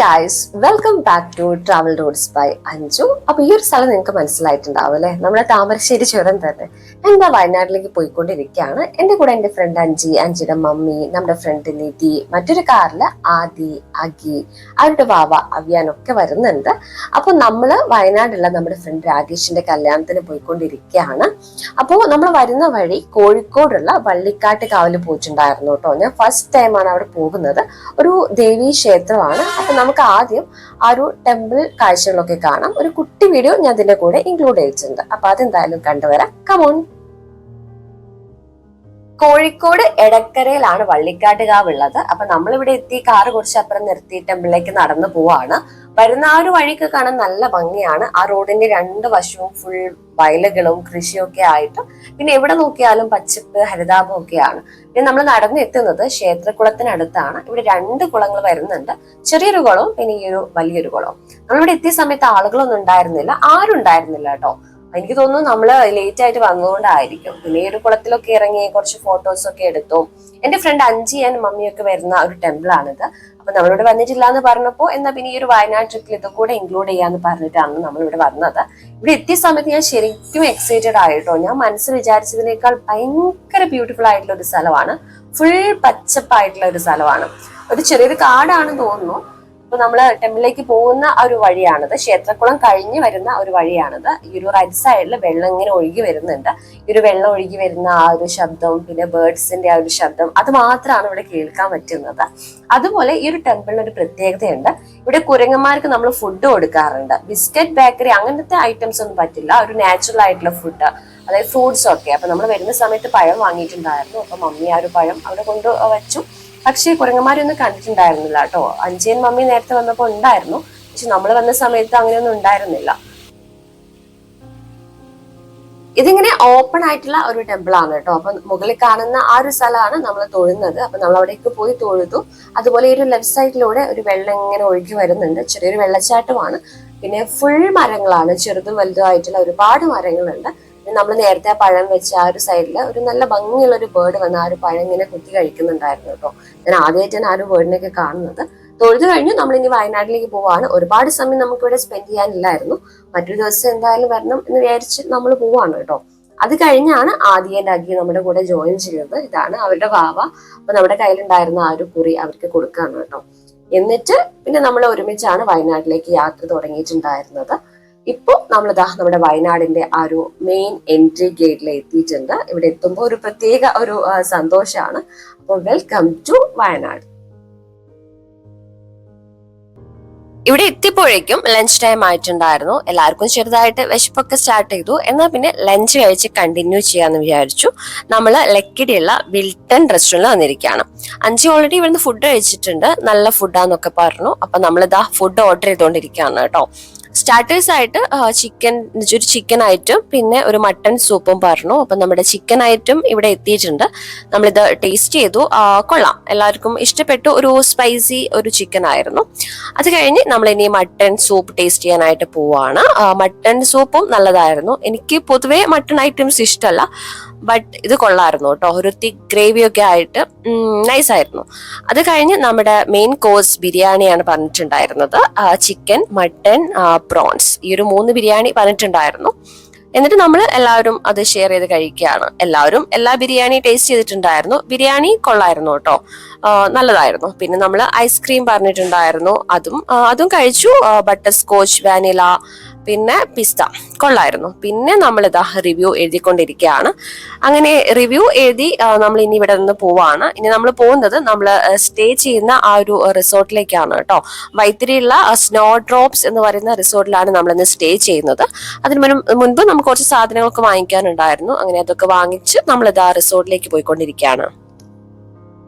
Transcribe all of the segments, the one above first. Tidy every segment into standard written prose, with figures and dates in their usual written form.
Guys, welcome back to travel roots by Anju. അപ്പൊ ഈ ഒരു സ്ഥലം നിങ്ങൾക്ക് മനസ്സിലായിട്ടുണ്ടാവും അല്ലെ, നമ്മുടെ താമരശ്ശേരി ചുരം തന്നെ. എന്താ വയനാട്ടിലേക്ക് പോയിക്കൊണ്ടിരിക്കുകയാണ്. എന്റെ കൂടെ എന്റെ ഫ്രണ്ട് അഞ്ചിയുടെ മമ്മി, നമ്മുടെ ഫ്രണ്ട് നിധി, മറ്റൊരു കാറില് ആദി, അഗി, അവരുടെ വാവ അവിയാനൊക്കെ വരുന്നുണ്ട്. അപ്പൊ നമ്മള് വയനാടുള്ള നമ്മുടെ ഫ്രണ്ട് രാകേഷിന്റെ കല്യാണത്തിന് പോയിക്കൊണ്ടിരിക്കുകയാണ്. അപ്പോൾ നമ്മൾ വരുന്ന വഴി കോഴിക്കോടുള്ള വള്ളിക്കാട്ട് കാവില് പോയിട്ടുണ്ടായിരുന്നു കേട്ടോ. ഞാൻ ഫസ്റ്റ് ടൈമാണ് അവിടെ പോകുന്നത്. ഒരു ദേവീ ക്ഷേത്രമാണ്. അപ്പൊ നമുക്ക് ആദ്യം ആ ഒരു ടെമ്പിൾ കാഴ്ചകളൊക്കെ കാണാം. ഒരു കുട്ടി വീഡിയോ ഞാൻ ഇതിന്റെ കൂടെ ഇൻക്ലൂഡ് ചെയ്തിട്ടുണ്ട്. അപ്പൊ അതെന്തായാലും കണ്ടുവരാം. കമോൺ. കോഴിക്കോട് എടക്കരയിലാണ് വള്ളിക്കാട്ട് കാവ് ഉള്ളത്. അപ്പൊ നമ്മളിവിടെ എത്തി കാറ് കുറച്ച് അപ്പുറം നിർത്തി ടെമ്പിളിലേക്ക് നടന്നു പോവാണ്. വരുന്ന ആ ഒരു വഴിക്ക് കാണാൻ നല്ല ഭംഗിയാണ്. ആ റോഡിന്റെ രണ്ട് വശവും ഫുൾ വയലുകളും കൃഷിയൊക്കെ ആയിട്ട്, പിന്നെ എവിടെ നോക്കിയാലും പച്ചപ്പ് ഹരിതാപം ഒക്കെയാണ്. പിന്നെ നമ്മൾ നടന്നെത്തുന്നത് ക്ഷേത്രകുളത്തിനടുത്താണ്. ഇവിടെ രണ്ട് കുളങ്ങൾ വരുന്നുണ്ട്, ചെറിയൊരു കുളവും പിന്നെ ഈ ഒരു വലിയൊരു കുളവും. നമ്മളിവിടെ എത്തിയ സമയത്ത് ആളുകളൊന്നും ഉണ്ടായിരുന്നില്ല, ആരും ഉണ്ടായിരുന്നില്ല കേട്ടോ. എനിക്ക് തോന്നുന്നു നമ്മള് ലേറ്റ് ആയിട്ട് വന്നുകൊണ്ടായിരിക്കും. പിന്നെ ഈ ഒരു കുളത്തിലൊക്കെ ഇറങ്ങി കുറച്ച് ഫോട്ടോസ് ഒക്കെ എടുത്തു. എന്റെ ഫ്രണ്ട് അഞ്ചി ആൻഡ് മമ്മിയൊക്കെ വരുന്ന ഒരു ടെമ്പിൾ ആണിത്. അപ്പൊ നമ്മളിവിടെ വന്നിട്ടില്ല എന്ന് പറഞ്ഞപ്പോ എന്നാ പിന്നെ ഈ ഒരു വയനാട് ട്രിപ്പിൽ ഇത് കൂടെ ഇൻക്ലൂഡ് ചെയ്യാന്ന് പറഞ്ഞിട്ടാണ് നമ്മളിവിടെ വന്നത്. ഇവിടെ എത്തിയ സമയത്ത് ഞാൻ ശരിക്കും എക്സൈറ്റഡ് ആയിട്ടോ. ഞാൻ മനസ്സിൽ വിചാരിച്ചതിനേക്കാൾ ഭയങ്കര ബ്യൂട്ടിഫുൾ ആയിട്ടുള്ള ഒരു സ്ഥലമാണ്. ഫുൾ പച്ചപ്പായിട്ടുള്ള ഒരു സ്ഥലമാണ്. ഒരു ചെറിയൊരു കാടാണെന്ന് തോന്നുന്നു. അപ്പൊ നമ്മള് ടെമ്പിളിലേക്ക് പോകുന്ന ഒരു വഴിയാണിത്. ക്ഷേത്രക്കുളം കഴിഞ്ഞ് വരുന്ന ഒരു വഴിയാണിത്. ഈ ഒരു റൈറ്റ് സൈഡിൽ വെള്ളം ഇങ്ങനെ ഒഴുകി വരുന്നുണ്ട്. ഈ ഒരു വെള്ളം ഒഴുകി വരുന്ന ആ ഒരു ശബ്ദം, പിന്നെ ബേർഡ്സിന്റെ ആ ഒരു ശബ്ദം, അത് മാത്രമാണ് ഇവിടെ കേൾക്കാൻ പറ്റുന്നത്. അതുപോലെ ഈ ഒരു ടെമ്പിളിന് ഒരു പ്രത്യേകതയുണ്ട്. ഇവിടെ കുരങ്ങന്മാർക്ക് നമ്മൾ ഫുഡ് കൊടുക്കാറുണ്ട്. ബിസ്ക്കറ്റ്, ബേക്കറി അങ്ങനത്തെ ഐറ്റംസ് ഒന്നും പറ്റില്ല. ഒരു നാച്ചുറൽ ആയിട്ടുള്ള ഫുഡ്, അതായത് ഫ്രൂട്ട്സ് ഒക്കെ. അപ്പൊ നമ്മൾ വരുന്ന സമയത്ത് പഴം വാങ്ങിയിട്ടുണ്ടായിരുന്നു. അപ്പൊ മമ്മി ആ ഒരു പഴം അവിടെ കൊണ്ട് വച്ചു. പക്ഷേ കുരങ്ങന്മാരൊന്നും കണ്ടിട്ടുണ്ടായിരുന്നില്ല കേട്ടോ. അഞ്ചിയൻ മമ്മി നേരത്തെ വന്നപ്പോ ഉണ്ടായിരുന്നു, പക്ഷെ നമ്മൾ വന്ന സമയത്ത് അങ്ങനെയൊന്നും ഉണ്ടായിരുന്നില്ല. ഇതിങ്ങനെ ഓപ്പൺ ആയിട്ടുള്ള ഒരു ടെമ്പിൾ ആണ് കേട്ടോ. അപ്പൊ മുകളിൽ കാണുന്ന ആ ഒരു സ്ഥലമാണ് നമ്മൾ തൊഴുന്നത്. അപ്പൊ നമ്മൾ അവിടേക്ക് പോയി തൊഴുതു. അതുപോലെ ഈ ഒരു ലെഫ്റ്റ് സൈഡിലൂടെ ഒരു വെള്ളം ഇങ്ങനെ ഒഴുകി വരുന്നുണ്ട്. ചെറിയൊരു വെള്ളച്ചാട്ടമാണ്. പിന്നെ ഫുൾ മരങ്ങളാണ്, ചെറുതും വലുതും ആയിട്ടുള്ള ഒരുപാട് മരങ്ങളുണ്ട്. നമ്മൾ നേരത്തെ ആ പഴം വെച്ച ആ ഒരു സൈഡിൽ ഒരു നല്ല ഭംഗിയുള്ള ഒരു ബേർഡ് വന്ന് ആ ഒരു പഴം ഇങ്ങനെ കുത്തി കഴിക്കുന്നുണ്ടായിരുന്നു കേട്ടോ. ഞാൻ ആദ്യമായിട്ടാണ് ആ ഒരു ബേർഡിനെയൊക്കെ കാണുന്നത്. തൊഴുതു കഴിഞ്ഞു നമ്മൾ ഇനി വയനാട്ടിലേക്ക് പോവാണ്. ഒരുപാട് സമയം നമുക്ക് ഇവിടെ സ്പെൻഡ് ചെയ്യാനില്ലായിരുന്നു. മറ്റൊരു ദിവസം എന്തായാലും വരണം എന്ന് വിചാരിച്ച് നമ്മൾ പോവാണ് കേട്ടോ. അത് കഴിഞ്ഞാണ് ആദ്യന്റെ അഗി നമ്മുടെ കൂടെ ജോയിൻ ചെയ്തത്. ഇതാണ് അവരുടെ വാവ. അപ്പൊ നമ്മുടെ കയ്യിലുണ്ടായിരുന്ന ആ ഒരു കുറി അവർക്ക് കൊടുക്കാണ് കേട്ടോ. എന്നിട്ട് പിന്നെ നമ്മൾ ഒരുമിച്ചാണ് വയനാട്ടിലേക്ക് യാത്ര തുടങ്ങിയിട്ടുണ്ടായിരുന്നത്. ഇപ്പൊ നമ്മളിതാ നമ്മുടെ വയനാടിന്റെ ആ ഒരു മെയിൻ എൻട്രി ഗേറ്റിൽ എത്തിയിട്ടുണ്ട്. ഇവിടെ എത്തുമ്പോൾ ഒരു പ്രത്യേക ഒരു സന്തോഷമാണ്. അപ്പോൾ വെൽക്കം ടു വയനാട്. ഇവിടെ എത്തിയപ്പോഴേക്കും ലഞ്ച് ടൈം ആയിട്ടുണ്ടായിരുന്നു. എല്ലാവർക്കും ചെറുതായിട്ട് വിശപ്പൊക്കെ സ്റ്റാർട്ട് ചെയ്തു. എന്നാൽ പിന്നെ ലഞ്ച് കഴിച്ച് കണ്ടിന്യൂ ചെയ്യാന്ന് വിചാരിച്ചു. നമ്മൾ ലക്കിടിയുള്ള വിൽട്ടൺ റെസ്റ്റോറന്റിൽ വന്നിരിക്കുകയാണ്. അഞ്ച് ഓൾറെഡി ഇവിടുന്ന് ഫുഡ് കഴിച്ചിട്ടുണ്ട്, നല്ല ഫുഡാന്നൊക്കെ പറഞ്ഞു. അപ്പൊ നമ്മളിതാ ഫുഡ് ഓർഡർ ചെയ്തുകൊണ്ടിരിക്കുകയാണ് കേട്ടോ. സ്റ്റാർട്ടേഴ്സ് ആയിട്ട് ഒരു ചിക്കൻ ഐറ്റം പിന്നെ ഒരു മട്ടൺ സൂപ്പും പറഞ്ഞു. അപ്പൊ നമ്മുടെ ചിക്കൻ ഐറ്റം ഇവിടെ എത്തിയിട്ടുണ്ട്. നമ്മളിത് ടേസ്റ്റ് ചെയ്തു, കൊള്ളാം, എല്ലാവർക്കും ഇഷ്ടപ്പെട്ടു. ഒരു സ്പൈസി ഒരു ചിക്കൻ ആയിരുന്നു. അത് കഴിഞ്ഞ് നമ്മൾ ഇനി മട്ടൺ സൂപ്പ് ടേസ്റ്റ് ചെയ്യാനായിട്ട് പോവാണ്. മട്ടൺ സൂപ്പും നല്ലതായിരുന്നു. എനിക്ക് പൊതുവെ മട്ടൺ ഐറ്റംസ് ഇഷ്ടമല്ല, ബട്ട് ഇത് കൊള്ളായിരുന്നു കേട്ടോ. ഒരു തിക്ക് ഗ്രേവി ഒക്കെ ആയിട്ട് നൈസ് ആയിരുന്നു. അത് കഴിഞ്ഞ് നമ്മുടെ മെയിൻ കോഴ്സ് ബിരിയാണിയാണ് പറഞ്ഞിട്ടുണ്ടായിരുന്നത്. ചിക്കൻ, മട്ടൺ, പ്രോൺസ്, ഈ ഒരു 3 ബിരിയാണി പറഞ്ഞിട്ടുണ്ടായിരുന്നു. എന്നിട്ട് നമ്മൾ എല്ലാവരും അത് ഷെയർ ചെയ്ത് കഴിക്കുകയാണ്. എല്ലാവരും എല്ലാ ബിരിയാണി ടേസ്റ്റ് ചെയ്തിട്ടുണ്ടായിരുന്നു. ബിരിയാണി കൊള്ളായിരുന്നു കേട്ടോ, നല്ലതായിരുന്നു. പിന്നെ നമ്മൾ ഐസ്ക്രീം പറഞ്ഞിട്ടുണ്ടായിരുന്നു, അതും കഴിച്ചു. ബട്ടർ സ്കോച്ച്, വാനില, പിന്നെ പിസ്ത കൊള്ളായിരുന്നു. പിന്നെ നമ്മളിതാ റിവ്യൂ എഴുതിക്കൊണ്ടിരിക്കുകയാണ്. അങ്ങനെ റിവ്യൂ എഴുതി നമ്മൾ ഇനി ഇവിടെ നിന്ന് പോവാണ്. ഇനി നമ്മൾ പോകുന്നത് നമ്മൾ സ്റ്റേ ചെയ്യുന്ന ആ ഒരു റിസോർട്ടിലേക്കാണ് കേട്ടോ. വൈത്തിരിയുള്ള സ്നോ ഡ്രോപ്സ് എന്ന് പറയുന്ന റിസോർട്ടിലാണ് നമ്മളിന്ന് സ്റ്റേ ചെയ്യുന്നത്. അതിന് മുൻപ് നമുക്ക് കുറച്ച് സാധനങ്ങളൊക്കെ വാങ്ങിക്കാനുണ്ടായിരുന്നു. അങ്ങനെ അതൊക്കെ വാങ്ങിച്ച് നമ്മളിതാ റിസോർട്ടിലേക്ക് പോയിക്കൊണ്ടിരിക്കുകയാണ്.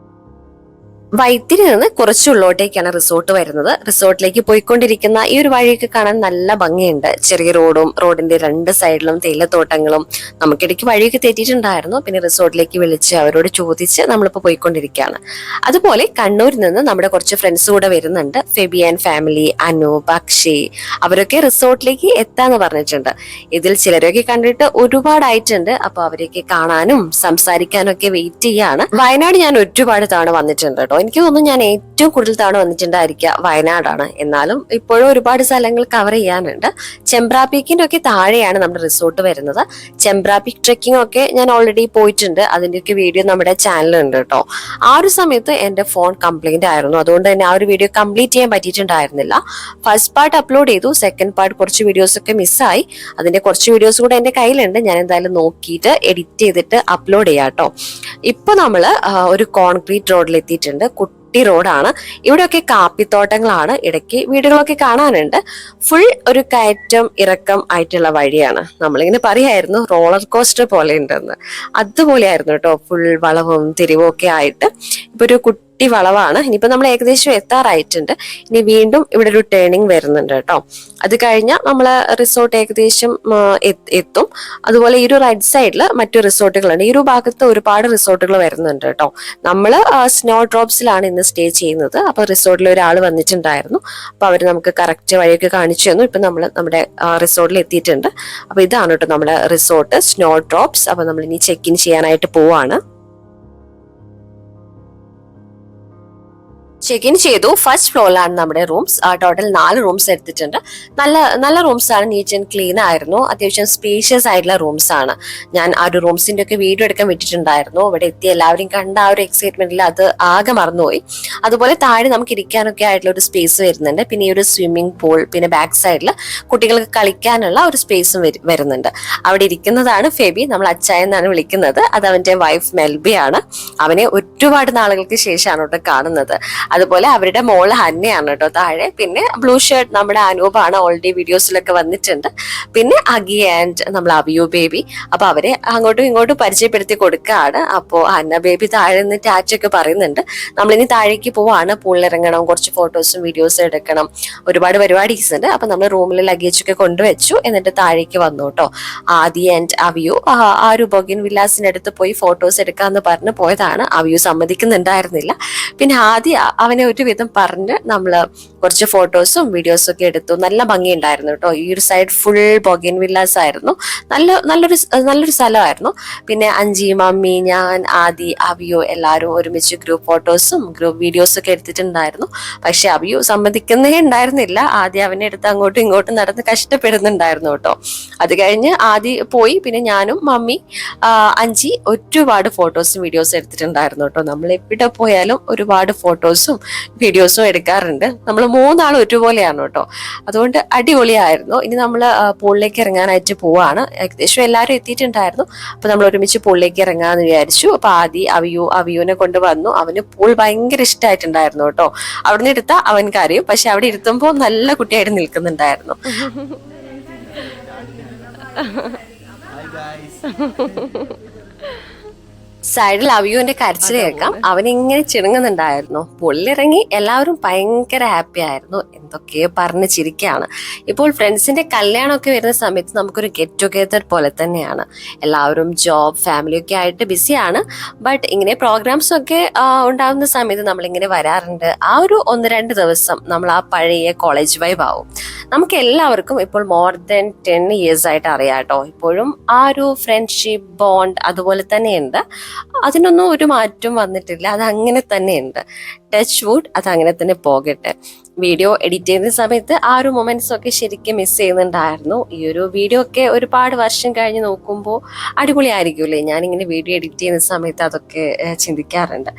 വൈത്തിരി നിന്ന് കുറച്ച് ഉള്ളോട്ടേക്കാണ് റിസോർട്ട് വരുന്നത്. റിസോർട്ടിലേക്ക് പോയിക്കൊണ്ടിരിക്കുന്ന ഈ ഒരു വഴിയൊക്കെ കാണാൻ നല്ല ഭംഗിയുണ്ട്. ചെറിയ റോഡും റോഡിന്റെ രണ്ട് സൈഡിലും തേയിലത്തോട്ടങ്ങളും. നമുക്കിടയ്ക്ക് വഴിയൊക്കെ തെറ്റിയിട്ടുണ്ടായിരുന്നു. പിന്നെ റിസോർട്ടിലേക്ക് വിളിച്ച് അവരോട് ചോദിച്ച് നമ്മളിപ്പോൾ പോയിക്കൊണ്ടിരിക്കുകയാണ്. അതുപോലെ കണ്ണൂരിൽ നിന്ന് നമ്മുടെ കുറച്ച് ഫ്രണ്ട്സ് കൂടെ വരുന്നുണ്ട്. ഫെബിയാൻ ഫാമിലി, അനു, പക്ഷി, അവരൊക്കെ റിസോർട്ടിലേക്ക് എത്താന്ന് പറഞ്ഞിട്ടുണ്ട്. ഇതിൽ ചിലരൊക്കെ കണ്ടിട്ട് ഒരുപാടായിട്ടുണ്ട്. അപ്പൊ അവരെയൊക്കെ കാണാനും സംസാരിക്കാനും ഒക്കെ വെയിറ്റ് ചെയ്യാണ്. വയനാട് ഞാൻ ഒരുപാട് തവണ വന്നിട്ടുണ്ട് കേട്ടോ. കേട്ടോ. എനിക്ക് തോന്നുന്നു ഞാൻ ഏറ്റവും കൂടുതൽ തവണ വന്നിട്ടുണ്ടായിരിക്കുക വയനാടാണ്. എന്നാലും ഇപ്പോഴും ഒരുപാട് സ്ഥലങ്ങൾ കവർ ചെയ്യാനുണ്ട്. ചെമ്പ്ര പീക്കിന്റെ ഒക്കെ താഴെയാണ് നമ്മുടെ റിസോർട്ട് വരുന്നത്. ചെമ്പ്ര പീക്ക് ട്രെക്കിംഗ് ഒക്കെ ഞാൻ ഓൾറെഡി പോയിട്ടുണ്ട്. അതിന്റെയൊക്കെ വീഡിയോ നമ്മുടെ ചാനലുണ്ട് കേട്ടോ. ആ ഒരു സമയത്ത് എന്റെ ഫോൺ കംപ്ലൈന്റ് ആയിരുന്നു, അതുകൊണ്ട് തന്നെ ആ ഒരു വീഡിയോ കംപ്ലീറ്റ് ചെയ്യാൻ പറ്റിയിട്ടുണ്ടായിരുന്നില്ല. ഫസ്റ്റ് പാർട്ട് അപ്ലോഡ് ചെയ്തു, സെക്കൻഡ് പാർട്ട് കുറച്ച് വീഡിയോസ് ഒക്കെ മിസ്സായി. അതിന്റെ കുറച്ച് വീഡിയോസ് കൂടെ എന്റെ കയ്യിലുണ്ട്. ഞാൻ എന്തായാലും നോക്കിയിട്ട് എഡിറ്റ് ചെയ്തിട്ട് അപ്ലോഡ് ചെയ്യാം കേട്ടോ. ഇപ്പൊ നമ്മള് ഒരു കോൺക്രീറ്റ് റോഡിൽ എത്തിയിട്ടുണ്ട്. റോഡാണ്. ഇവിടെയൊക്കെ കാപ്പിത്തോട്ടങ്ങളാണ്, ഇടയ്ക്ക് വീടുകളൊക്കെ കാണാനുണ്ട്. ഫുൾ ഒരു കയറ്റം ഇറക്കം ആയിട്ടുള്ള വഴിയാണ്. നമ്മളിങ്ങനെ പറയായിരുന്നു റോളർ കോസ്റ്റർ പോലെ ഉണ്ടെന്ന്. അതുപോലെയായിരുന്നു കേട്ടോ. ഫുൾ വളവും തിരിവും ഒക്കെ ആയിട്ട് ഇപ്പൊ ഒരു വളവാണ്. ഇനിയിപ്പോ നമ്മൾ ഏകദേശം എത്താറായിട്ടുണ്ട്. ഇനി വീണ്ടും ഇവിടെ ഒരു ടേണിംഗ് വരുന്നുണ്ട് കേട്ടോ. അത് കഴിഞ്ഞാൽ നമ്മള് റിസോർട്ട് ഏകദേശം എത്തും. അതുപോലെ ഈ ഒരു റൈറ്റ് സൈഡിൽ മറ്റു റിസോർട്ടുകളുണ്ട്. ഈ ഒരു ഭാഗത്ത് ഒരുപാട് റിസോർട്ടുകൾ വരുന്നുണ്ട് കേട്ടോ. നമ്മള് സ്നോ ഡ്രോപ്സിലാണ് ഇന്ന് സ്റ്റേ ചെയ്യുന്നത്. അപ്പൊ റിസോർട്ടിൽ ഒരാൾ വന്നിട്ടുണ്ടായിരുന്നു. അപ്പൊ അവര് നമുക്ക് കറക്റ്റ് വഴിയൊക്കെ കാണിച്ചു തന്നു. ഇപ്പൊ നമ്മൾ നമ്മുടെ റിസോർട്ടിൽ എത്തിയിട്ടുണ്ട്. അപ്പൊ ഇതാണ് കേട്ടോ നമ്മുടെ റിസോർട്ട് സ്നോ ഡ്രോപ്സ്. അപ്പൊ നമ്മൾ ഇനി ചെക്ക് ഇൻ ചെയ്യാനായിട്ട് പോവാണ്. ചെക്ക് ഇൻ ചെയ്തു. ഫസ്റ്റ് ഫ്ലോറിലാണ് നമ്മുടെ റൂംസ്. ടോട്ടൽ 4 റൂംസ് എടുത്തിട്ടുണ്ട്. നല്ല റൂംസ് ആണ്. നീറ്റ് ആൻഡ് ക്ലീൻ ആയിരുന്നു. അത്യാവശ്യം സ്പേഷ്യസ് ആയിട്ടുള്ള റൂംസ് ആണ്. ഞാൻ ആ ഒരു റൂംസിന്റെ ഒക്കെ വീഡിയോ എടുക്കാൻ വിട്ടിട്ടുണ്ടായിരുന്നു. ഇവിടെ എത്തി എല്ലാവരും കണ്ട ആ ഒരു എക്സൈറ്റ്മെന്റിൽ അത് ആകെ മറന്നുപോയി. അതുപോലെ താഴെ നമുക്ക് ഇരിക്കാനൊക്കെ ആയിട്ടുള്ള ഒരു സ്പേസ് വരുന്നുണ്ട്. പിന്നെ ഈ ഒരു സ്വിമ്മിംഗ് പൂൾ, പിന്നെ ബാക്ക് സൈഡിൽ കുട്ടികൾക്ക് കളിക്കാനുള്ള ഒരു സ്പേസും വരുന്നുണ്ട്. അവിടെ ഇരിക്കുന്നതാണ് ഫെബി. നമ്മൾ അച്ചായ എന്നാണ് വിളിക്കുന്നത്. അത് അവന്റെ വൈഫ് മെൽബിയാണ്. അവനെ ഒരുപാട് നാളുകൾക്ക് ശേഷമാണ് കേട്ടോ കാണുന്നത്. അതുപോലെ അവരുടെ മോള് ഹന്നയാണ് കേട്ടോ താഴെ. പിന്നെ ബ്ലൂ ഷർട്ട് നമ്മുടെ അനൂപാണ്, ഓൾറെഡി വീഡിയോസിലൊക്കെ വന്നിട്ടുണ്ട്. പിന്നെ അഗി ആൻഡ് നമ്മൾ അവിയു ബേബി. അപ്പൊ അവരെ അങ്ങോട്ടും ഇങ്ങോട്ടും പരിചയപ്പെടുത്തി കൊടുക്കുകയാണ്. അപ്പോ ഹന്ന ബേബി താഴെ നിന്ന് ടാറ്റൊക്കെ പറയുന്നുണ്ട്. നമ്മളിനി താഴേക്ക് പോവാണ്. പൂളിലിറങ്ങണം, കുറച്ച് ഫോട്ടോസും വീഡിയോസും എടുക്കണം, ഒരുപാട് പരിപാടീസ് ഉണ്ട്. അപ്പൊ നമ്മൾ റൂമിൽ ലഗേജ് ഒക്കെ കൊണ്ടുവച്ചു. എന്നിട്ട് താഴേക്ക് വന്നു കേട്ടോ. ആദി ആൻഡ് അവിയു ആ ഒരു ബൊഗിൻ വില്ലാസിന്റെ അടുത്ത് പോയി ഫോട്ടോസ് എടുക്കാന്ന് പറഞ്ഞ് പോയതാണ്. അവിയു സമ്മതിക്കുന്നുണ്ടായിരുന്നില്ല. പിന്നെ ആദ്യം അവനെ ഒരുവിധം പറഞ്ഞ് നമ്മള് കുറച്ച് ഫോട്ടോസും വീഡിയോസും ഒക്കെ എടുത്തു. നല്ല ഭംഗിയുണ്ടായിരുന്നു കേട്ടോ. ഈ ഒരു സൈഡ് ഫുൾ ബൊഗിൻ വില്ലാസ് ആയിരുന്നു. നല്ലൊരു സ്ഥലമായിരുന്നു. പിന്നെ അഞ്ചി, മമ്മി, ഞാൻ, ആദി, അവിയോ എല്ലാവരും ഒരുമിച്ച് ഗ്രൂപ്പ് ഫോട്ടോസും ഗ്രൂപ്പ് വീഡിയോസും ഒക്കെ എടുത്തിട്ടുണ്ടായിരുന്നു. പക്ഷെ അവിയോ സമ്മതിക്കുന്നേ ഉണ്ടായിരുന്നില്ല. ആദ്യം അവനെ എടുത്ത് അങ്ങോട്ടും ഇങ്ങോട്ടും നടന്ന് കഷ്ടപ്പെടുന്നുണ്ടായിരുന്നു കേട്ടോ. അത് കഴിഞ്ഞ് ആദ്യം പോയി. പിന്നെ ഞാനും മമ്മി, അഞ്ചി ഒരുപാട് ഫോട്ടോസും വീഡിയോസും എടുത്തിട്ടുണ്ടായിരുന്നു കേട്ടോ. നമ്മൾ എവിടെ പോയാലും ഒരുപാട് ഫോട്ടോസും വീഡിയോസും എടുക്കാറുണ്ട്. നമ്മൾ 3 ആളും ഒരുപോലെയാണ് കേട്ടോ. അതുകൊണ്ട് അടിപൊളിയായിരുന്നു. ഇനി നമ്മൾ പൂളിലേക്ക് ഇറങ്ങാനായിട്ട് പോവാണ്. ഏകദേശം എല്ലാവരും എത്തിയിട്ടുണ്ടായിരുന്നു. അപ്പൊ നമ്മൾ ഒരുമിച്ച് പൂളിലേക്ക് ഇറങ്ങാന്ന് വിചാരിച്ചു. അപ്പൊ അവിയുവിനെ കൊണ്ട് വന്നു. അവന് പൂൾ ഭയങ്കര ഇഷ്ടമായിട്ടുണ്ടായിരുന്നു കേട്ടോ. അവിടുന്ന് എടുത്താൽ അവൻ കരയും. പക്ഷെ അവിടെ ഇരുത്തുമ്പോൾ നല്ല കുട്ടിയായിട്ട് നിൽക്കുന്നുണ്ടായിരുന്നു. സൈഡിൽ അവിയുവിന്റെ കരച്ചിൽ കേൾക്കാം. അവനിങ്ങനെ ചിണുങ്ങുന്നുണ്ടായിരുന്നു. പുള്ളിറങ്ങി എല്ലാവരും ഭയങ്കര ഹാപ്പി ആയിരുന്നു. എന്തൊക്കെയോ പറഞ്ഞ് ചിരിക്കുകയാണ്. ഇപ്പോൾ ഫ്രണ്ട്സിന്റെ കല്യാണമൊക്കെ വരുന്ന സമയത്ത് നമുക്കൊരു ഗെറ്റ് ടുഗെദർ പോലെ തന്നെയാണ്. എല്ലാവരും ജോബ്, ഫാമിലി ഒക്കെ ആയിട്ട് ബിസിയാണ്. ബട്ട് ഇങ്ങനെ പ്രോഗ്രാംസ് ഒക്കെ ഉണ്ടാകുന്ന സമയത്ത് നമ്മളിങ്ങനെ വരാറുണ്ട്. ആ ഒരു 1-2 ദിവസം നമ്മൾ ആ പഴയ കോളേജ് വൈബ് ആവും. നമുക്ക് എല്ലാവർക്കും ഇപ്പോൾ മോർ ദാൻ 10 years ആയിട്ട് അറിയാം കേട്ടോ. ഇപ്പോഴും ആ ഒരു ഫ്രണ്ട്ഷിപ്പ് ബോണ്ട് അതുപോലെ തന്നെയുണ്ട്. അതിനൊന്നും ഒരു മാറ്റം വന്നിട്ടില്ല. അത് അങ്ങനെ തന്നെയുണ്ട്. ടച്ച് വുഡ്, അത് അങ്ങനെ തന്നെ പോകട്ടെ. വീഡിയോ എഡിറ്റ് ചെയ്യുന്ന സമയത്ത് ആ ഒരു മൊമെന്റ്സ് ഒക്കെ ശരിക്കും മിസ് ചെയ്യുന്നുണ്ടായിരുന്നു. ഈ ഒരു വീഡിയോ ഒക്കെ ഒരുപാട് വർഷം കഴിഞ്ഞ് നോക്കുമ്പോൾ അടിപൊളിയായിരിക്കുമല്ലേ. ഞാനിങ്ങനെ വീഡിയോ എഡിറ്റ് ചെയ്യുന്ന സമയത്ത് അതൊക്കെ ചിന്തിക്കാറുണ്ട്.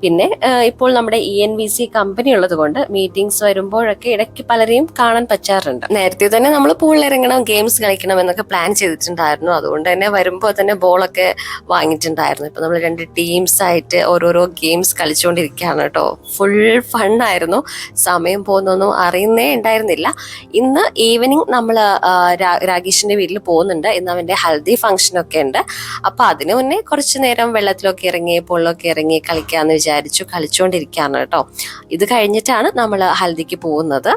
പിന്നെ ഇപ്പോൾ നമ്മുടെ ENVC കമ്പനി ഉള്ളത് കൊണ്ട് മീറ്റിംഗ്സ് വരുമ്പോഴൊക്കെ ഇടയ്ക്ക് പലരെയും കാണാൻ പറ്റാറുണ്ട്. നേരത്തെ തന്നെ നമ്മൾ പൂളിലിറങ്ങണം, ഗെയിംസ് കളിക്കണം എന്നൊക്കെ പ്ലാൻ ചെയ്തിട്ടുണ്ടായിരുന്നു. അതുകൊണ്ട് തന്നെ വരുമ്പോൾ തന്നെ ബോളൊക്കെ വാങ്ങിയിട്ടുണ്ടായിരുന്നു. ഇപ്പൊ നമ്മൾ 2 ടീംസ് ആയിട്ട് ഓരോരോ ഗെയിംസ് കളിച്ചുകൊണ്ടിരിക്കുകയാണ് കേട്ടോ. ഫുൾ ഫണ്ണായിരുന്നു. സമയം പോകുന്നൊന്നും അറിയുന്നേ ഉണ്ടായിരുന്നില്ല. ഇന്ന് ഈവനിങ് നമ്മൾ രാഗേഷിന്റെ വീട്ടിൽ പോകുന്നുണ്ട്. ഇന്ന് അവന്റെ ഹൽദി ഫംഗ്ഷൻ ഒക്കെ ഉണ്ട്. അപ്പൊ അതിനു മുന്നേ കുറച്ചു നേരം വെള്ളത്തിലൊക്കെ ഇറങ്ങി പൊള്ളൊക്കെ ഇറങ്ങി കളിക്കാന്ന് വിചാരിച്ചു. കളിച്ചുകൊണ്ടിരിക്കുകയാണ് കേട്ടോ. ഇത് കഴിഞ്ഞിട്ടാണ് നമ്മൾ ഹൽദിക്ക് പോകുന്നത്.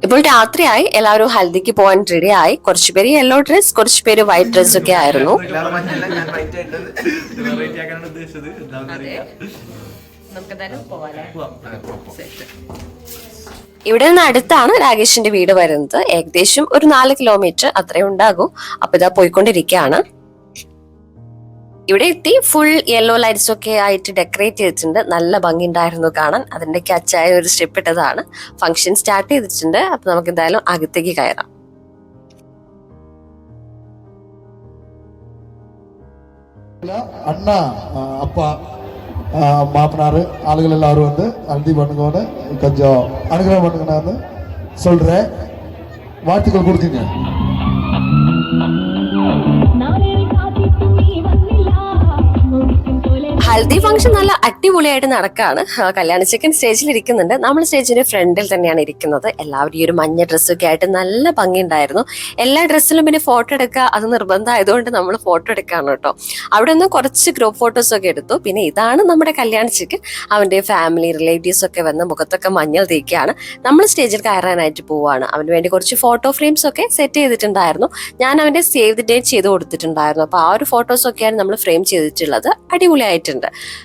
ഇപ്പോൾ രാത്രിയായി. എല്ലാവരും ഹൽദിക്ക് പോകാൻ റെഡി ആയി. കുറച്ചു പേര് യെല്ലോ ഡ്രസ്, കുറച്ചു പേര് വൈറ്റ് ഡ്രസ് ഒക്കെ ആയിരുന്നു. നമുക്ക് എന്തായാലും പോവാല്ലേ? ഇവിടെ നിന്ന് അടുത്താണ് രാകേഷിന്റെ വീട് വരുന്നത്. ഏകദേശം ഒരു 4 കിലോമീറ്റർ അത്രയും ഉണ്ടാകും. അപ്പൊ ഇതാ പോയിക്കൊണ്ടിരിക്കുകയാണ്. ഇവിടെ എത്തി ഫുൾ യെല്ലോ ലൈറ്റ്സ് ഒക്കെ ആയിട്ട് ഡെക്കറേറ്റ് ചെയ്തിട്ടുണ്ട്. നല്ല ഭംഗി ഉണ്ടായിരുന്നു കാണാൻ. അതിന്റെ ക്യാച്ചായ ഒരു സ്റ്റെപ്പ് ഇട്ടതാണ്. ഫംഗ്ഷൻ സ്റ്റാർട്ട് ചെയ്തിട്ടുണ്ട്. അപ്പൊ നമുക്ക് എന്തായാലും അകത്തേക്ക് കയറാം. അണ്ണ അപ്പ மாமனார் ஆளுகள் எல்லாரும் வந்து ஹல்தி பண்ணுங்கன்னு கொஞ்சம் அனுகிரகம் பண்ணுங்கன்னு சொல்றேன். வாழ்த்துக்கள் கொடுக்குங்க. ഹൽദി ഫംഗ്ഷൻ നല്ല അടിപൊളിയായിട്ട് നടക്കാണ്. കല്യാണ ചെക്കൻ സ്റ്റേജിൽ ഇരിക്കുന്നുണ്ട്. നമ്മൾ സ്റ്റേജിന്റെ ഫ്രണ്ടിൽ തന്നെയാണ് ഇരിക്കുന്നത്. എല്ലാവരും ഈ ഒരു മഞ്ഞ ഡ്രസ്സൊക്കെ ആയിട്ട് നല്ല ഭംഗി ഉണ്ടായിരുന്നു. എല്ലാ ഡ്രസ്സിലും പിന്നെ ഫോട്ടോ എടുക്കുക അത് നിർബന്ധമായതുകൊണ്ട് നമ്മൾ ഫോട്ടോ എടുക്കാണ് കേട്ടോ. അവിടെ നിന്ന് കുറച്ച് ഗ്രൂപ്പ് ഫോട്ടോസ് ഒക്കെ എടുത്തു. പിന്നെ ഇതാണ് നമ്മുടെ കല്യാണ ചെക്കൻ. അവന്റെ ഫാമിലി റിലേറ്റീവ്സ് ഒക്കെ വന്ന് മുഖത്തൊക്കെ മഞ്ഞൾ തേക്കുകയാണ്. നമ്മൾ സ്റ്റേജിൽ കയറാനായിട്ട് പോവാണ്. അവന് വേണ്ടി കുറച്ച് ഫോട്ടോ ഫ്രെയിംസ് ഒക്കെ സെറ്റ് ചെയ്തിട്ടുണ്ടായിരുന്നു. ഞാൻ അവന്റെ സേവ് ദി ഡേറ്റ് ചെയ്ത് കൊടുത്തിട്ടുണ്ടായിരുന്നു. അപ്പൊ ആ ഒരു ഫോട്ടോസ് ഒക്കെയാണ് നമ്മൾ ഫ്രെയിം ചെയ്തിട്ടുള്ളത്. അടിപൊളിയായിട്ടുണ്ട്.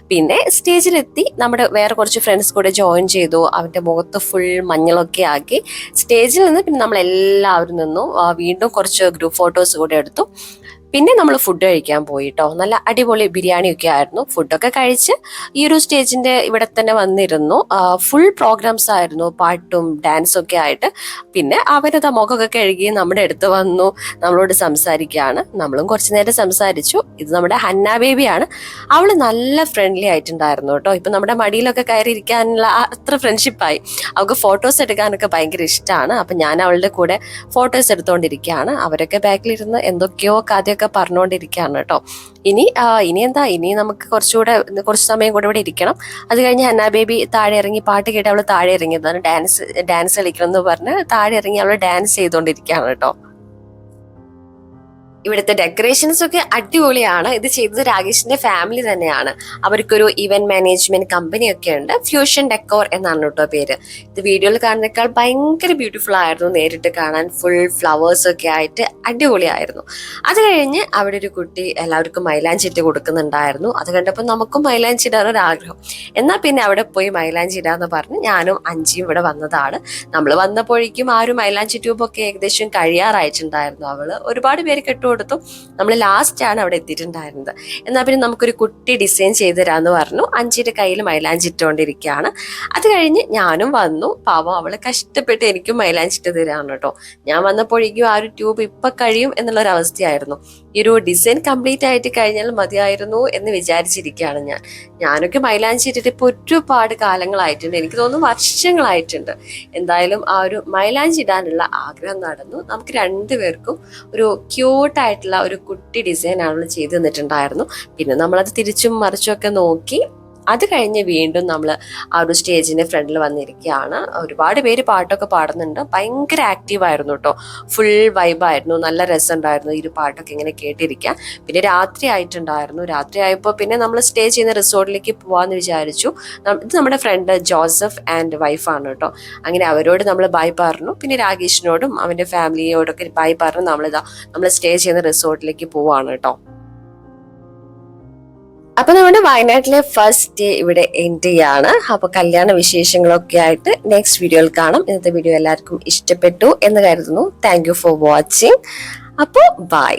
പിന്നെ സ്റ്റേജിലെത്തി നമ്മുടെ വേറെ കുറച്ച് ഫ്രണ്ട്സ് കൂടെ ജോയിൻ ചെയ്തു. അവന്റെ മുഖത്ത് ഫുൾ മഞ്ഞളൊക്കെ ആക്കി സ്റ്റേജിൽ നിന്ന് പിന്നെ നമ്മൾ എല്ലാവരും നിന്നു. വീണ്ടും കുറച്ച് ഗ്രൂപ്പ് ഫോട്ടോസ് കൂടെ എടുത്തു. പിന്നെ നമ്മൾ ഫുഡ് കഴിക്കാൻ പോയി കേട്ടോ. നല്ല അടിപൊളി ബിരിയാണി ഒക്കെ ആയിരുന്നു. ഫുഡൊക്കെ കഴിച്ച് ഈ ഒരു സ്റ്റേജിന്റെ ഇവിടെ തന്നെ വന്നിരുന്നു. ഫുൾ പ്രോഗ്രാംസ് ആയിരുന്നു, പാട്ടും ഡാൻസും ഒക്കെ ആയിട്ട്. പിന്നെ അവരത് മുഖമൊക്കെ കഴുകി നമ്മുടെ അടുത്ത് വന്നു, നമ്മളോട് സംസാരിക്കുകയാണ്. നമ്മളും കുറച്ചു നേരം സംസാരിച്ചു. ഇത് നമ്മുടെ ഹന്ന ബേബിയാണ്. അവള് നല്ല ഫ്രണ്ട്ലി ആയിട്ടുണ്ടായിരുന്നു കേട്ടോ. ഇപ്പൊ നമ്മുടെ മടിയിലൊക്കെ കയറി ഇരിക്കാനുള്ള അത്ര ഫ്രണ്ട്ഷിപ്പായി. അവൾക്ക് ഫോട്ടോസ് എടുക്കാനൊക്കെ ഭയങ്കര ഇഷ്ടമാണ്. അപ്പൊ ഞാൻ അവളുടെ കൂടെ ഫോട്ടോസ് എടുത്തുകൊണ്ടിരിക്കുകയാണ്. അവരൊക്കെ ബാക്കിലിരുന്ന് എന്തൊക്കെയോ കഥയൊക്കെ പറഞ്ഞുകൊണ്ടിരിക്കുകയാണ് കേട്ടോ. ഇനി എന്താ, ഇനി നമുക്ക് കുറച്ച് സമയം കൂടെ ഇവിടെ ഇരിക്കണം. അത് കഴിഞ്ഞ് ഹന്ന ബേബി താഴെ ഇറങ്ങി പാട്ട് കേട്ട് അവള് താഴെ ഇറങ്ങിയതാണ്. ഡാൻസ് കളിക്കണം എന്ന് പറഞ്ഞ് താഴെ ഇറങ്ങി അവള് ഡാൻസ് ചെയ്തുകൊണ്ടിരിക്കുകയാണ് കേട്ടോ. ഇവിടുത്തെ ഡെക്കറേഷൻസ് ഒക്കെ അടിപൊളിയാണ്. ഇത് ചെയ്തത് രാകേഷിന്റെ ഫാമിലി തന്നെയാണ്. അവർക്കൊരു ഇവന്റ് മാനേജ്മെന്റ് കമ്പനി ഒക്കെ ഉണ്ട്. ഫ്യൂഷൻ ഡെക്കോർ എന്നാണ് കേട്ടോ പേര്. ഇത് വീഡിയോയിൽ കാണുന്നേക്കാൾ ഭയങ്കര ബ്യൂട്ടിഫുൾ ആയിരുന്നു. നേരിട്ട് കാണാൻ ഫുൾ ഫ്ലവേഴ്സ് ഒക്കെ ആയിട്ട് അടിപൊളിയായിരുന്നു. അത് കഴിഞ്ഞ് അവിടെ ഒരു കുട്ടി എല്ലാവർക്കും മൈലാഞ്ചി ഇട്ട് കൊടുക്കുന്നുണ്ടായിരുന്നു. അത് കണ്ടപ്പോൾ നമുക്കും മൈലാഞ്ചി ഇടാനൊരു ആഗ്രഹം. എന്നാൽ പിന്നെ അവിടെ പോയി മൈലാഞ്ചി ഇടാന്ന് പറഞ്ഞ് ഞാനും അഞ്ചിയും ഇവിടെ വന്നതാണ്. നമ്മൾ വന്നപ്പോഴേക്കും ആ ഒരു മൈലാഞ്ചി ട്യൂബൊക്കെ ഏകദേശം കഴിയാറായിട്ടുണ്ടായിരുന്നു. അവള് ഒരുപാട് പേര് കൊടുത്തു. നമ്മൾ ലാസ്റ്റ് ആണ് അവിടെ എത്തിയിട്ടുണ്ടായിരുന്നത്. എന്നാൽ പിന്നെ നമുക്കൊരു കുട്ടി ഡിസൈൻ ചെയ്ത് തരാന്ന് പറഞ്ഞു. അഞ്ചിയുടെ കയ്യിൽ മൈലാഞ്ചി ഇട്ടുകൊണ്ടിരിക്കുകയാണ്. അത് കഴിഞ്ഞ് ഞാനും വന്നു. പാവം അവള് കഷ്ടപ്പെട്ട് എനിക്കും മൈലാഞ്ചി ഇട്ട് തരാണ് കേട്ടോ. ഞാൻ വന്നപ്പോഴേക്കും ആ ഒരു ട്യൂബ് ഇപ്പൊ കഴിയും എന്നുള്ളൊരവസ്ഥയായിരുന്നു. ഈ ഒരു ഡിസൈൻ കംപ്ലീറ്റ് ആയിട്ട് കഴിഞ്ഞാൽ മതിയായിരുന്നു എന്ന് വിചാരിച്ചിരിക്കുകയാണ് ഞാനൊക്കെ മൈലാഞ്ചി ഇട്ടിട്ട് ഇപ്പൊ ഒരുപാട് കാലങ്ങളായിട്ടുണ്ട്. എനിക്ക് തോന്നുന്നു വർഷങ്ങളായിട്ടുണ്ട്. എന്തായാലും ആ ഒരു മൈലാഞ്ചി ഇടാനുള്ള ആഗ്രഹം നടന്നു. നമുക്ക് രണ്ടുപേർക്കും ഒരു ക്യൂട്ടായിട്ടുള്ള ഒരു കുട്ടി ഡിസൈൻ ആണ് ചെയ്തു തന്നിട്ടുണ്ടായിരുന്നു. പിന്നെ നമ്മളത് തിരിച്ചും മറിച്ചും ഒക്കെ നോക്കി. അത് കഴിഞ്ഞ് വീണ്ടും നമ്മൾ ആ ഒരു സ്റ്റേജിന്റെ ഫ്രണ്ടിൽ വന്നിരിക്കുകയാണ്. ഒരുപാട് പേര് പാട്ടൊക്കെ പാടുന്നുണ്ട്. ഭയങ്കര ആക്റ്റീവായിരുന്നു കേട്ടോ. ഫുൾ വൈബായിരുന്നു. നല്ല രസമുണ്ടായിരുന്നു ഈ ഒരു പാട്ടൊക്കെ ഇങ്ങനെ കേട്ടിരിക്കാൻ. പിന്നെ രാത്രി ആയിട്ടുണ്ടായിരുന്നു. രാത്രി ആയപ്പോൾ പിന്നെ നമ്മൾ സ്റ്റേ ചെയ്യുന്ന റിസോർട്ടിലേക്ക് പോവാന്ന് വിചാരിച്ചു. ഇത് നമ്മുടെ ഫ്രണ്ട് ജോസഫ് ആൻഡ് വൈഫാണ് കേട്ടോ. അങ്ങനെ അവരോട് നമ്മൾ ബൈ പറഞ്ഞു. പിന്നെ രാകേഷിനോടും അവന്റെ ഫാമിലിയോടൊക്കെ ബൈ പറഞ്ഞു നമ്മൾ സ്റ്റേ ചെയ്യുന്ന റിസോർട്ടിലേക്ക് പോവാണ് കേട്ടോ. അപ്പൊ നമ്മുടെ വയനാട്ടിലെ ഫസ്റ്റ് ഡേ ഇവിടെ എൻഡ് ചെയ്യാണ്. അപ്പൊ കല്യാണ വിശേഷങ്ങളൊക്കെ ആയിട്ട് നെക്സ്റ്റ് വീഡിയോയിൽ കാണാം. ഇന്നത്തെ വീഡിയോ എല്ലാവർക്കും ഇഷ്ടപ്പെട്ടു എന്ന് കരുതുന്നു. Thank you for watching. അപ്പോ ബൈ.